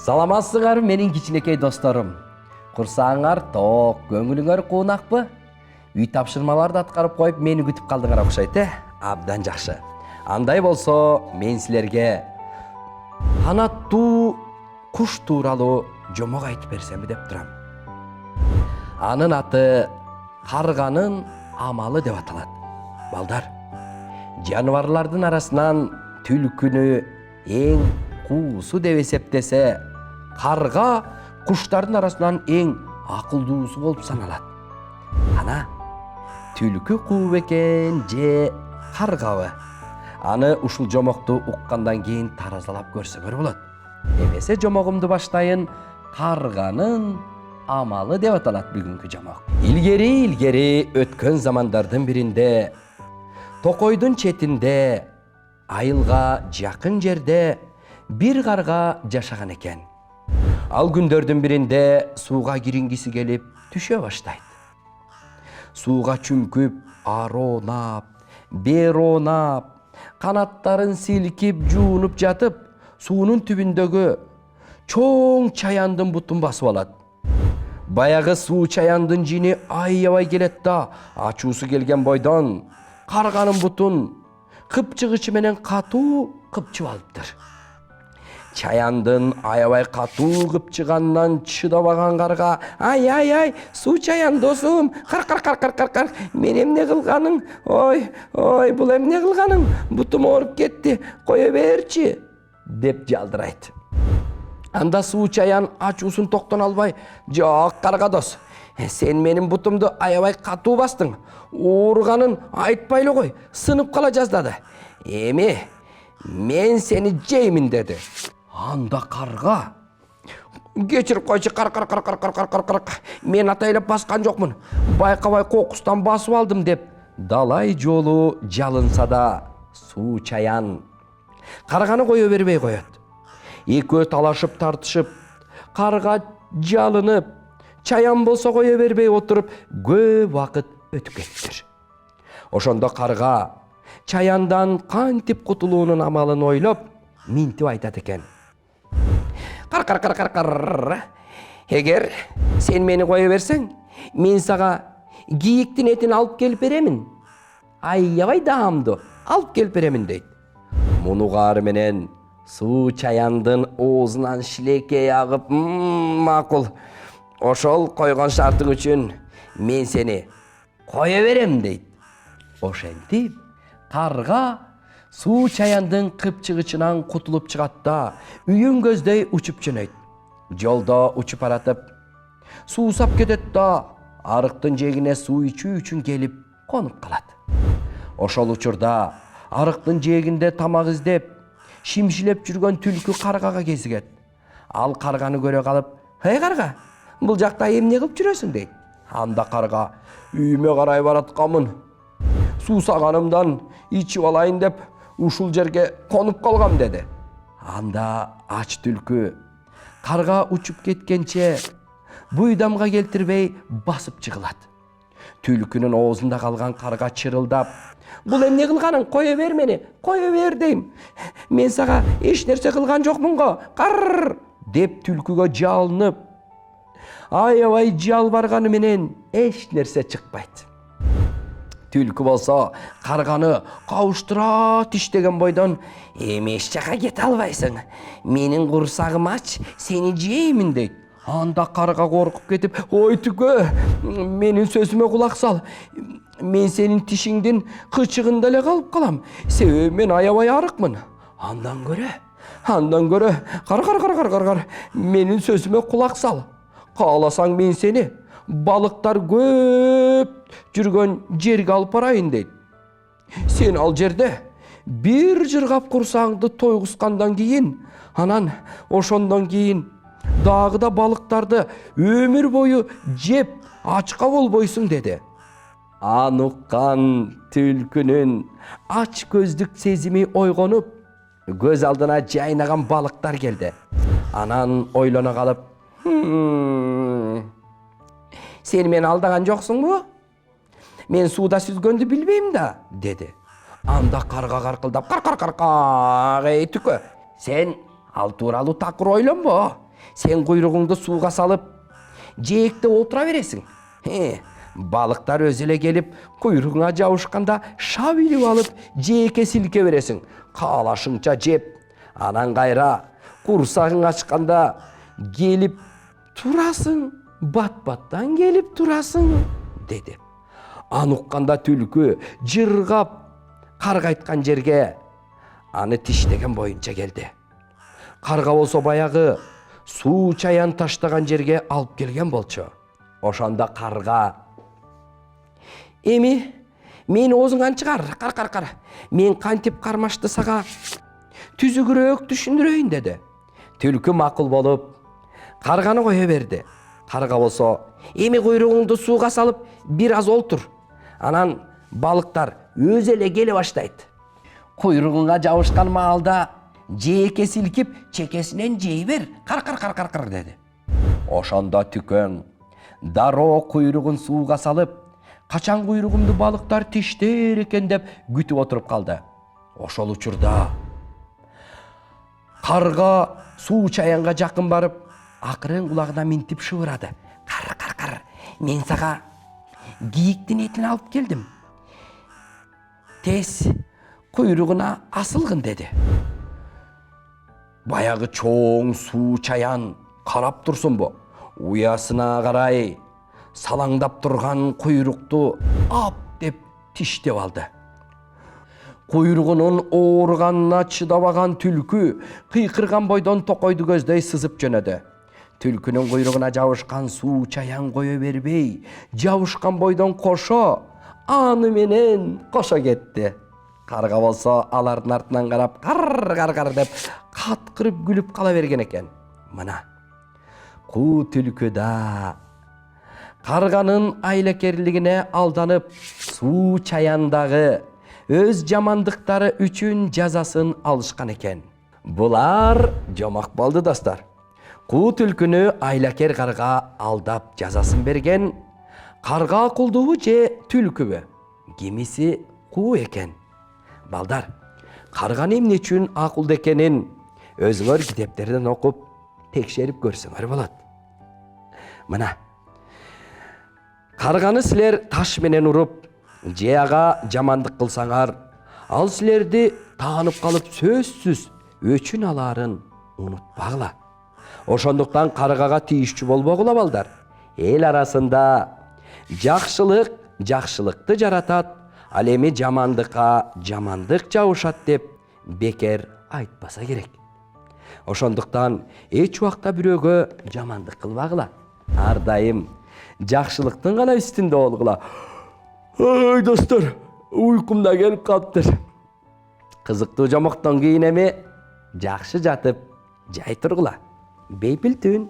Саламатсыңар менин кичинекей досторум. Курсаңар ток, көңүлүңөр куунакпы? Үй тапшырмаларды аткарып коюп мени күтүп калдыңар окшойт, Абдан жакшы. Андай болсо, мен силерге канаттуу куш тууралуу жомок айтып берсемби деп турам. Анын аты карганын амалы деп аталат. Балдар, жаныбарлардын арасынан түлкүнү эң куусу деп эсептесе, карга куштардын арасынан эң акылдуусу болуп саналат. Ана, түлкү куу бекен же каргабы? Аны ушул жомокту уккандан кийин таразалап көрсөңөр болот. Эмесе жомогумду баштайын. Карганын амалы деп аталат бүгүнкү жомок. Илгери өткөн замандардын биринде токойдун четинде айылга жакын жерде бир карга жашаган экен. Ал күндөрдүн биринде сууга кирингиси келип түшө баштайт. Сууга чүңкүп, аронап, беронап, канаттарын силкип, жуунуп жатып, суунун түбүндөгү чоң чаяндын бутун басып алат. Баягы суу чаяндын жини аябай келет да, ачуусу келген бойдон карганын бутун кыпчыгычы менен катуу кыпчып алыптыр. Чаяндын аябай катуу кыпчыганынан чыдабаган карга: ай, суу чаян досум, кар, мен эмне кылганың? Ой, бул эмне кылганың? Бутум ооруп кетти, кое берчи, деп жалдырайт. Анда суу чаян ачуусун токтон албай: жок карга дос, сен менин бутумду аябай катуу бастың. Ооруганын айтпай эле кой, сынып кала жаздады. Эми мен сени жеймин деди. Анда карга: кечирип койчу, кар, мен атайлап баскан жокмун, байкабай кокустан басып алдым деп далай жолу жалынса да, суу чаян карганы кое бербей коет. Экөө талашып тартышып, карга жалынып, чаян болсо кое бербей отуруп көп убакыт өтүп кетиптир. Ошондо карга чаяндан кантип кутулуунун амалын ойлоп, минтип айтат экен: кар, эгер сен мени кое берсең, мен сага кийиктин этин алып келип беремин. Аябай даамдуу алып келип беремин дейт. Муну каары менен суу чаяндын оозунан шилекей агып: макул, ошол койгон шартың үчүн мен сени кое берем дейт. Ошентип карга суу чаяндын кыпчыгычынан кутулуп чыгат да, үйүн көздөй учуп жөнөйт. Жолдо учуп баратып, суусап кетет да, арыктын жээгине суу ичүү үчүн келип конуп калат. Ошол учурда арыктын жээгинде тамак издеп, шимшилеп жүргөн түлкү каргага кезигет. Ал карганы көрө калып: эй карга, бул жакта эмне кылып жүрөсүң дейт. Анда карга: үйүмө карай баратканмын. Суусаганымдан ичип алайын деп ушул жерге конуп калгам деди. Анда ач түлкү карга учуп кеткенче буйдамга келтирбей басып чыгылат. Түлкүнүн оозунда калган карга чырылдап: бул эмне кылганың? Кое бер мени, кое бер дейм. Мен сага эч нерсе кылган жокмун го, кар, деп түлкүгө жалынып, аябай жалбарганы менен эч нерсе чыкпайт. Түлкү болсо карганы кабыштыра тиштеген бойдон: эми эч жака кете албайсың, менин курсагым ач, сени жеймин дейт. Анда карга коркуп кетип: ой түкө, менин сөзүмө кулак сал, мен сенин тишиңдин кычыгында эле калып калам, себеби мен аябай арыкмын. Андан көрө, кар, менин сөзүмө кулак сал. Кааласаң мен сени балыктар көп жүргөн жерге алып барайын дейт. Сен ал жерде бир жыргап курсаңды тойгускандан кийин, анан ошондон кийин дагы да балыктарды өмүр бою жеп ачка болбойсуң деди. Аны уккан түлкүнүн ач көздүк сезими ойгонуп, көз алдына жайнаган балыктар келди. Анан ойлоно калып: сен мени алдаган жоксуңбу? Мен сууда сүзгөндү билбейм да, деди. Анда карга каркылдап: эй түкө, сен ал тууралуу такыр ойлонбо. Сен куйругуңду сууга салып, жээкте отура бересиң. Балыктар өзү эле келип, куйругуңа жабышканда шап илип алып, жээкке силке бересиң. Каалашыңча жеп, анан кайра курсагың ачканда келип турасың, бат-баттан келип турасың, деди. Аны укканда түлкү жыргап карга айткан жерге аны тиштеген боюнча келди. Карга болсо баягы суу чаян таштаган жерге алып келген болчу. Ошондо карга: «Эми, мени оозуңан чыгар, кар. Мен кантип кармашты сага түзүгүрөөк түшүндүрөйүн», деди. Түлкү макул болуп, карганы кое берди. Карга болсо: «Эми куйругуңду сууга салып, бир аз олтур. Анан балыктар өзү эле келе баштайт. Куйругуңа жабышкан маалда жээкке силкип, чекесинен жей бер. Кар, деди. Ошондо түкөң дароо куйругун сууга салып, качан куйругумду балыктар тиштер экен деп күтүп отуруп калды. Ошол учурда карга суу чаянга жакын барып, акырын кулагына минтип шыбырады: «Кар. Мен сага кийиктин этин алып келдим. Тез куйругуна асылгын», деди. Баягы чоң суу чаян карап турсунбу, уясына карай салаңдап турган куйрукту ап деп тиштеп алды. Куйругунун ооруганына чыдабаган түлкү кыйкырган бойдон токойду көздөй сызып жөнөдү. Түлкүнүн куйругуна жабышкан суу чаян кое бербей, жабышкан бойдон кошо аны менен кошо кетти. Карга болсо алардын артынан карап кар деп каткырып күлүп кала берген экен. Мына куу түлкү да карганын айлакерлигине алданып, суу чаяндагы өз жамандыктары үчүн жазасын алышкан экен. Булар жомок болду, достор. Куу түлкүнү айлакер карга алдап жазасын берген. Карга акылдуубу же түлкүбү? Кимиси куу экен. Балдар, карганын эмне үчүн акылдуу экенин өзүңөр китептерден окуп, текшерип көрсөңөр болот. Мына, карганы силер таш менен уруп, же ага жамандык кылсаңар, ал силерди таанып калып сөзсүз өчүн алаарын унутпагыла. Ошондуктан каргага тийишчү болбогула, балдар. Эл арасында жакшылык жакшылыкты жаратат, ал эми жамандыкка жамандык жабышат деп бекер айтпаса керек. Ошондуктан эч убакта бирөөгө жамандык кылбагыла. Ар дайым жакшылыктын гана үстүндө болгула. Ой, достор, уйкум да келип калыптыр. Кызыктуу жомоктон кийин эми жакшы жатып, жай тургула. Бейпил түн.